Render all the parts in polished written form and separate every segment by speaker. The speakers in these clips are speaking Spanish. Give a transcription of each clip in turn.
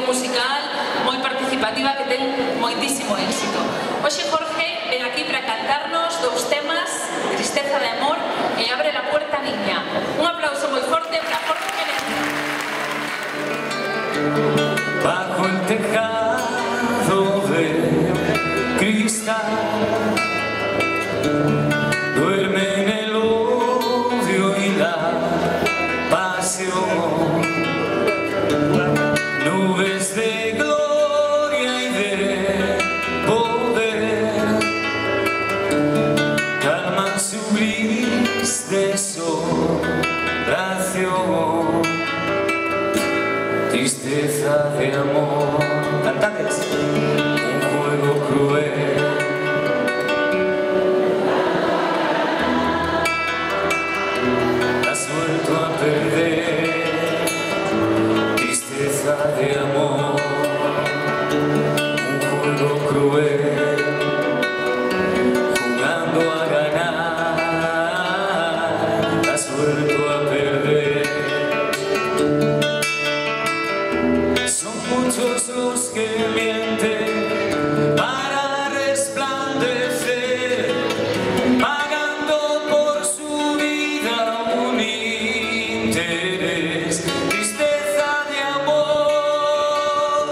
Speaker 1: musical, moi participativa, que ten moitísimo éxito. Hoxe Jorge ven aquí para cantarnos dous temas, Tristeza de amor e Abre la puerta niña. Un aplauso moi forte para Jorge Menéndez.
Speaker 2: Bajo el tejado de cristal duermen el odio y la pasión, nubes de gloria y de poder, calman su gris desolación, tristeza de amor. Cantades. Un juego cruel, has vuelto a perder, tristeza de amor. Un juego cruel, jugando a ganar, has vuelto a perder. Son muchos los que mienten para resplandecer, pagando por su vida un interés. Tristeza de amor,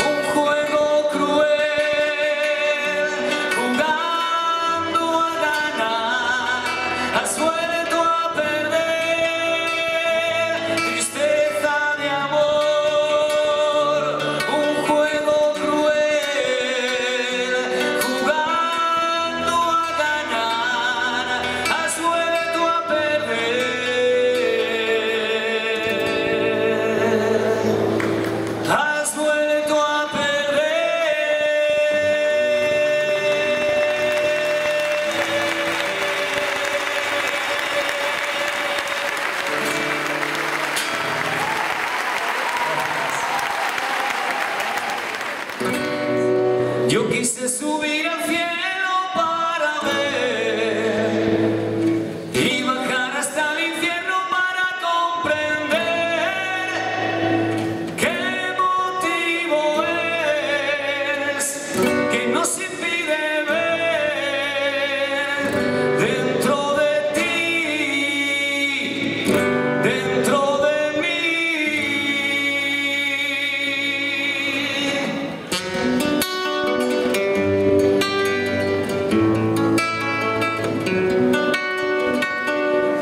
Speaker 2: un juego cruel, jugando a ganar, has vuelto a perder. Tristeza de amor, un juego cruel, jugando a ganar, has vuelto a perder. Has vuelto a perder. Yo quise subir al cielo para ver y bajar hasta el infierno para comprender qué motivo es que nos impide ver dentro de ti, dentro de mí.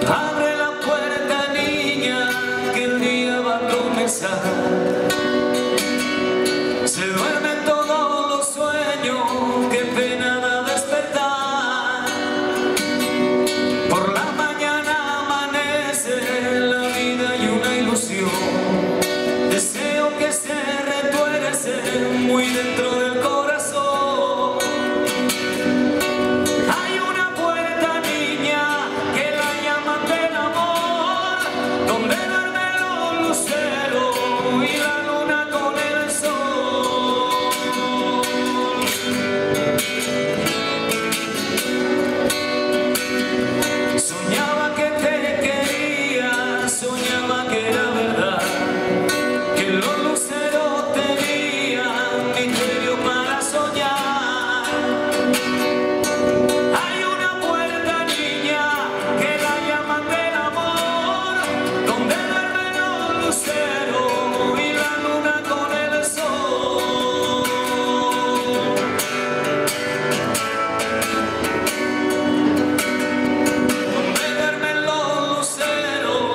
Speaker 2: Abre la puerta, niña, que el día va a comenzar. Se duermen todos los sueños, qué pena da despertar. Por la mañana amanece la vida y una ilusión. Deseo que se retuerce muy dentro del corazón. Hay una puerta, niña, que la llaman del amor, donde duermen los luceros y la luna con el sol. Soñaba que te quería, soñaba que era verdad, que los luceros tenían misterio para soñar. Hay una puerta, niña, que la llaman del amor, donde duermen los luceros y la luna con el sol. Donde duermen los luceros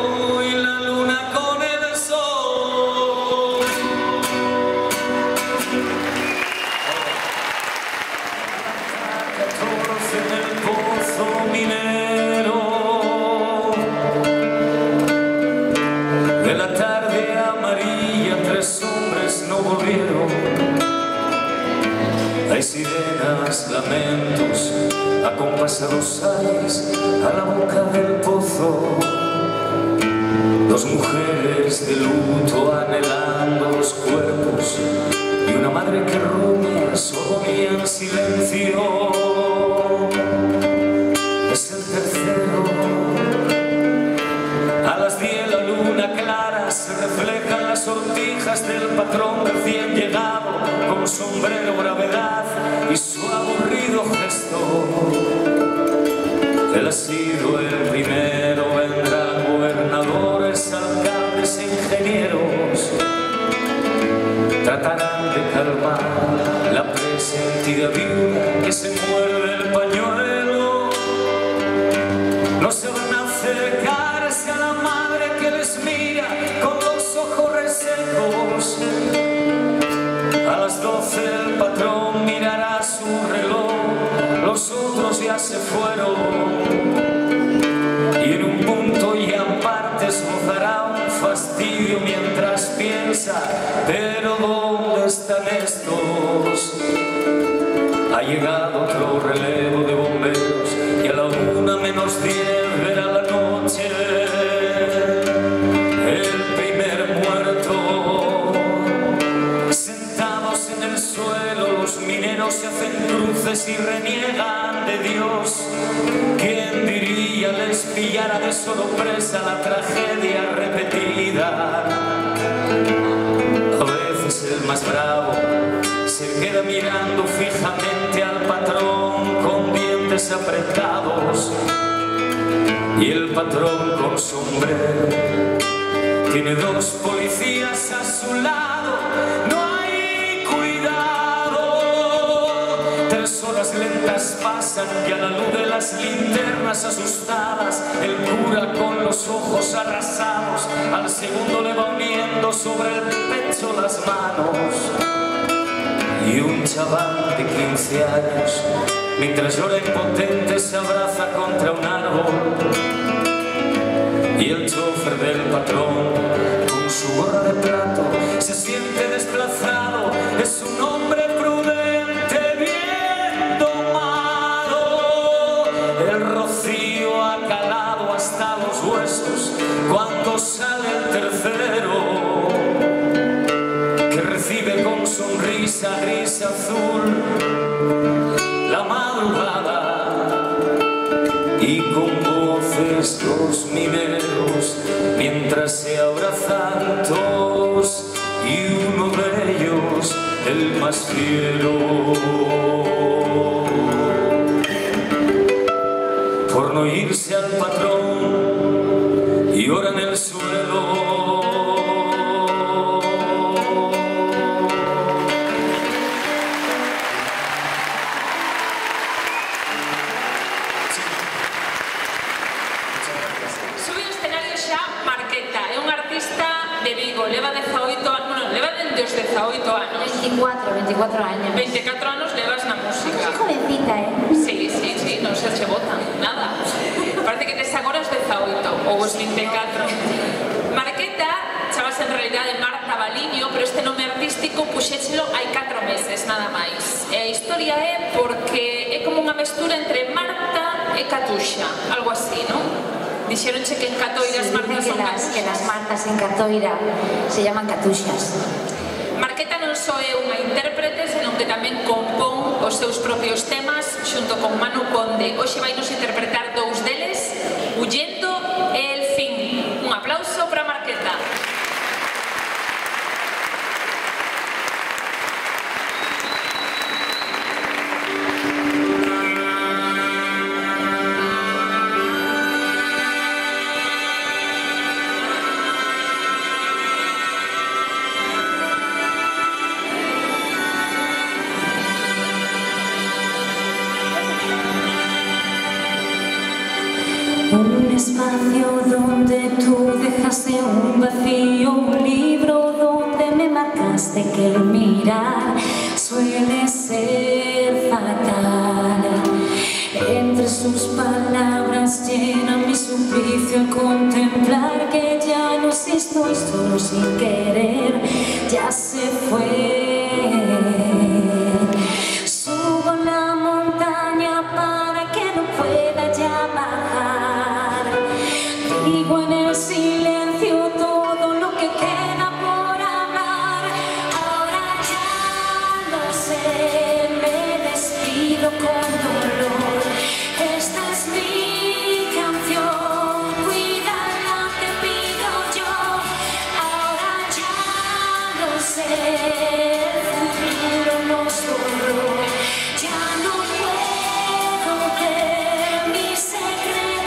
Speaker 2: y la luna con el sol. En el pozo minero de la tarde amarilla, 3 hombres no volvieron. Hay sirenas, lamentos, acompasados a la boca del pozo. 2 mujeres de luto anhelando los cuerpos y una madre que rumia solo en silencio. Es el tercero. A las 10 la luna clara se reflejan las sortijas del patrón del cielo. sido el primero, vendrán gobernadores, alcaldes, ingenieros. Tratarán de calmar la presentida viuda que se muerde el pañuelo. No se van a acercarse a la madre que les mira con los ojos resecos. A las 12 el patrón mirará su reloj, los otros ya se fueron. Y en un punto y aparte esbozará un fastidio mientras piensa, pero ¿dónde están estos? Ha llegado otro relevo de bomberos y a la 1:10 verá la noche el primer muerto. Sentados en el suelo los mineros se hacen cruces y reniegan de Dios. ¿Quién diría les pillara de sorpresa la tragedia repetida? A veces el más bravo se queda mirando fijamente al patrón con dientes apretados, y el patrón con sombrero tiene 2 policías a su lado. No hay cuidado. 3 horas lentas pasan y a la luz de las linternas asustadas el cura con los ojos arrasados al segundo le va uniendo sobre el pecho las manos. Y un chaval de 15 años, mientras llora impotente, se abraza contra un árbol. Y el chofer del patrón, con su gorra de plato, se siente desplazado. Es un hombre prudente, bien domado. El rocío ha calado hasta los huesos cuando sale el tercero, que recibe con sonrisa gris azul la madrugada, y con voces los mineros mientras se abrazan todos, y uno de ellos el más fiero por no irse al patrón llora en el suelo.
Speaker 1: Leva 18 anos, bueno, leva dende os 18 anos.
Speaker 3: 24 años.
Speaker 1: 24 anos levas na música.
Speaker 3: Soy jovencita,
Speaker 1: Sí, non se che bota, nada. Parece que tes agora os 18 ou os 24. Marqueta, chamas en realidade Marta Baliño, pero este nome artístico puxéchelo hai 4 meses, nada máis. E a historia é porque é como unha mestura entre Marta e Catuxa, algo así, non? Dixeronche que en Catoira as marcas son catuxas.
Speaker 3: Que las marcas en Catoira se llaman catuxas.
Speaker 1: Marqueta non só é unha intérprete, senón que tamén compón os seus propios temas xunto con Manu Conde. Hoxe vai nos interpretar 2 deles, Huyendo e El Fin. Un aplauso para Marqueta.
Speaker 3: Un espacio donde tú dejaste un vacío, un libro donde me marcaste que el mirar suele ser fatal. Entre sus palabras llena mi suplicio al contemplar que ya no existo y solo sin querer ya se fue. Subo la montaña para que no pueda ya bajar. Digo en el silencio todo lo que queda por hablar. Ahora ya no sé, me despido con dolor. Esta es mi canción, cuídala, te pido yo. Ahora ya no sé, el futuro nos borró. Ya no puedo ver mi secreto.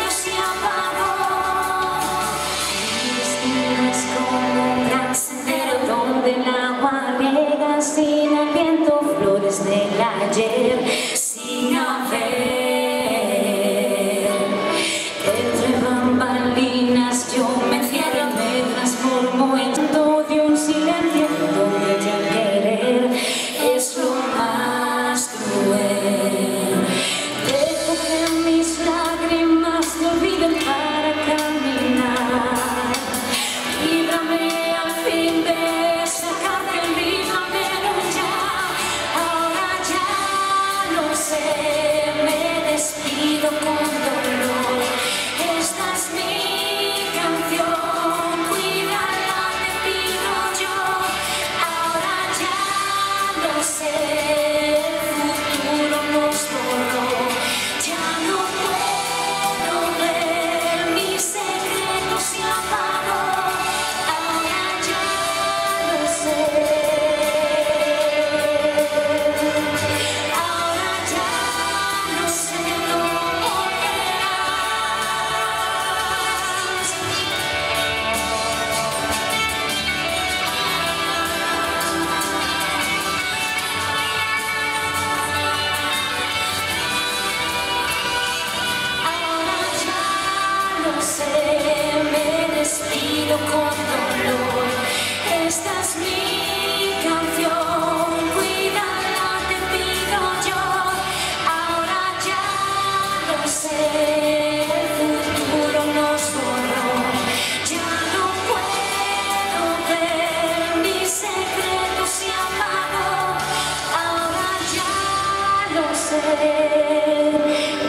Speaker 3: sé, me despido con dolor. Esta es mi canción, cuídala, te pido yo. Ahora ya lo sé, el futuro nos borró. Ya no puedo ver, mis secretos se apagó. Ahora ya lo sé,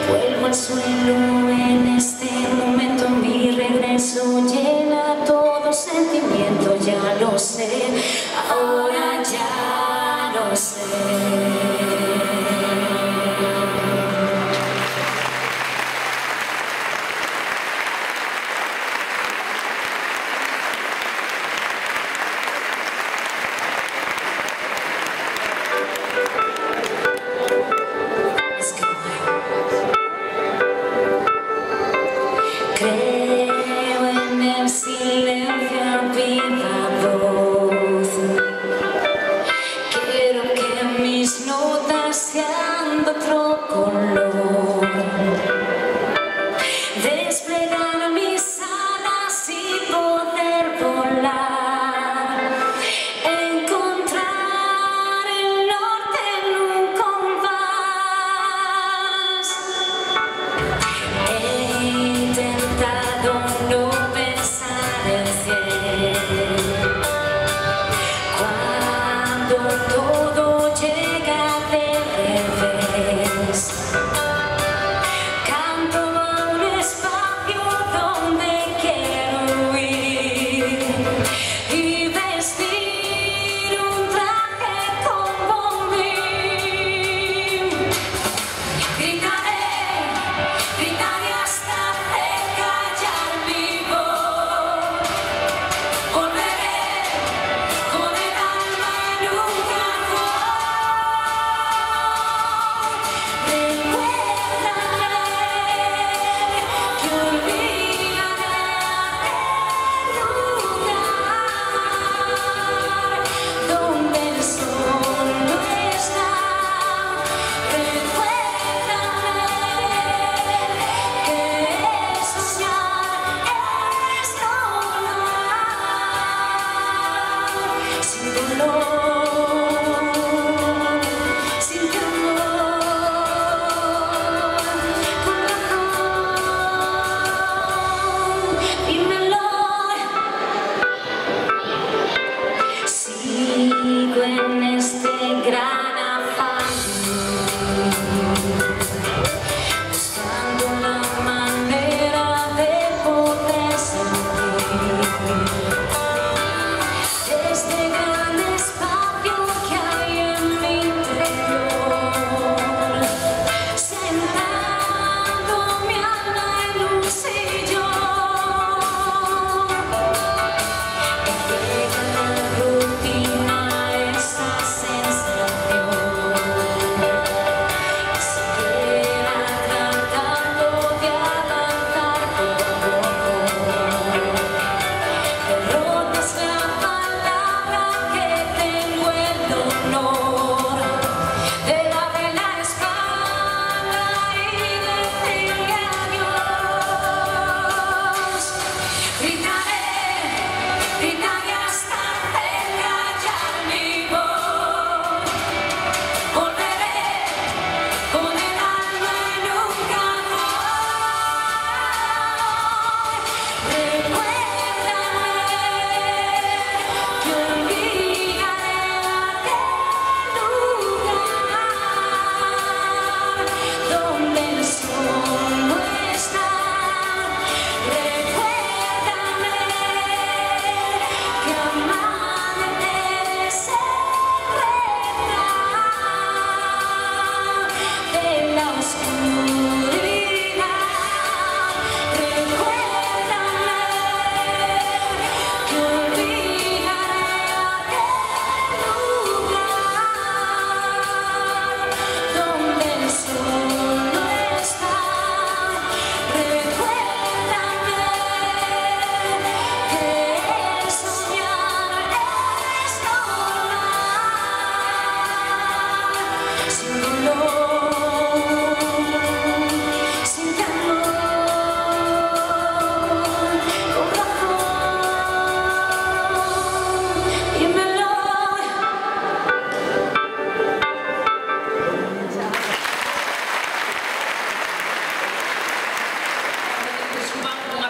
Speaker 3: vuelvo al suelo en este momento. Mi regreso llena todo sentimiento, ya lo sé, ahora ya lo sé. Creo en el silencio a viva voz. Quiero que mis notas sean de otro color. Desplegar mis alas y poder volar. Encontrar el norte en un compás. He intentado no pensar en cielo.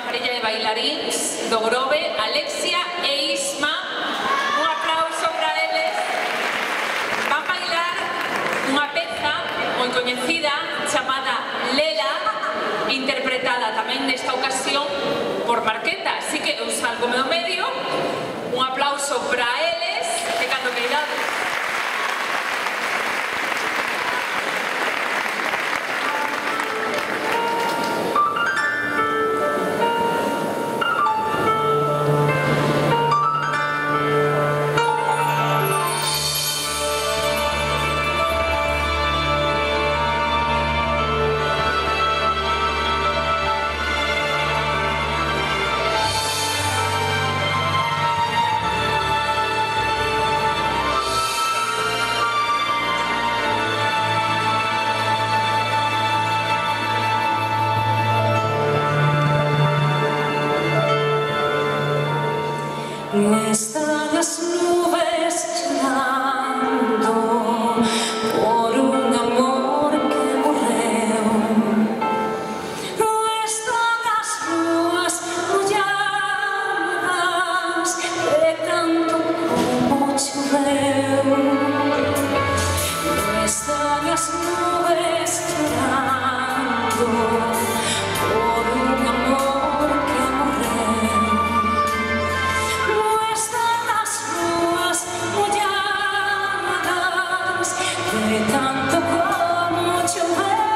Speaker 1: parella de bailaríns do Grove, Alexia e Isma. Un aplauso para eles. Van bailar unha peza moi coñecida chamada Lela, interpretada tamén nesta ocasión por Marqueta. Así que eu salgo do medio. Un aplauso para eles e cando queirades.
Speaker 3: No están las nubes llorando por un amor que morreu. No están las ruas molladas de tanto como choveu. No están las nubes llorando por un amor que morreu. De tanto como choveu,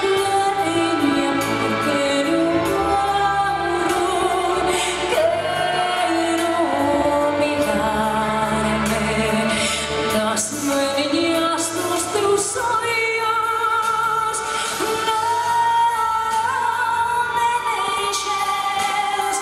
Speaker 3: Lela, porque non morro, quero mirarme nas meniñas dos teus ollos. Non me deixes,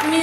Speaker 3: mi